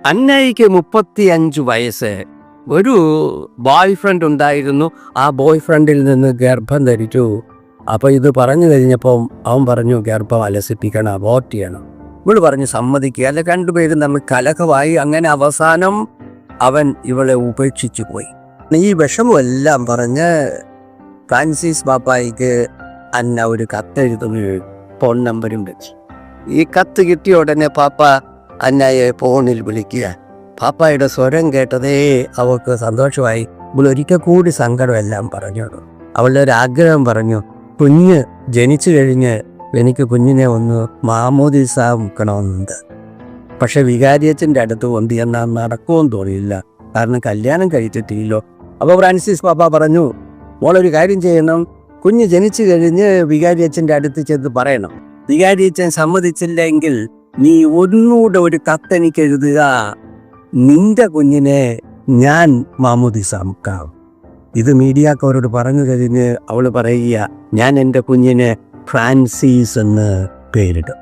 അന്നയ്ക്ക് 35 വയസ്സ്. ഒരു boy friend ഉണ്ടായിരുന്നു. ആ ബോയ് ഫ്രണ്ടിൽ നിന്ന് ഗർഭം ധരിച്ചു. അപ്പോൾ ഇത് പറഞ്ഞു കഴിഞ്ഞപ്പം അവൻ പറഞ്ഞു ഗർഭം അലസിപ്പിക്കണം, അബോർട്ട് ചെയ്യണം. ഇവള് പറഞ്ഞ് സമ്മതിക്കുക. അല്ല, രണ്ടുപേരും തമ്മിൽ കലഹമായി. അങ്ങനെ അവസാനം അവൻ ഇവളെ ഉപേക്ഷിച്ചു പോയി. ഈ വിഷമമെല്ലാം പറഞ്ഞ് ഫ്രാൻസിസ് പാപ്പായിക്ക് അന്ന ഒരു കത്തെഴുതുന്ന ഫോൺ നമ്പരും വെച്ച്. ഈ കത്ത് കിട്ടിയ ഉടനെ പാപ്പ അന്നയെ ഫോണിൽ വിളിക്കുക. പാപ്പായുടെ സ്വരം കേട്ടതേ അവൾക്ക് സന്തോഷമായി. ഇവളൊരിക്കൽ കൂടി സങ്കടമെല്ലാം പറഞ്ഞു. അവളുടെ ഒരു ആഗ്രഹം പറഞ്ഞു, കുഞ്ഞ് ജനിച്ചു കഴിഞ്ഞ് എനിക്ക് കുഞ്ഞിനെ ഒന്ന് മാമോദിസ മുക്കണമെന്നുണ്ട്. പക്ഷെ വികാരിയച്ഛൻ്റെ അടുത്ത് കൊണ്ട് എന്നാൽ നടക്കുമെന്ന് തോന്നിയില്ല, കാരണം കല്യാണം കഴിച്ചിട്ടില്ലല്ലോ. അപ്പോൾ ഫ്രാൻസിസ് പാപ്പ പറഞ്ഞു, മോളൊരു കാര്യം ചെയ്യണം, കുഞ്ഞ് ജനിച്ചു കഴിഞ്ഞ് വികാരിയച്ഛൻ്റെ അടുത്ത് ചെന്ന് പറയണം. വികാരിയച്ഛൻ സമ്മതിച്ചില്ലെങ്കിൽ നീ ഒന്നുകൂടെ ഒരു കത്തെനിക്ക് എഴുതുക, നിന്റെ കുഞ്ഞിനെ ഞാൻ മാമോദിസ മുക്കാം. ഇത് മീഡിയക്കാരോട് പറഞ്ഞു കഴിഞ്ഞ് അവൾ പറയുക, ഞാൻ എൻ്റെ കുഞ്ഞിനെ ഫ്രാൻസിസ് എന്ന് പേരിടും.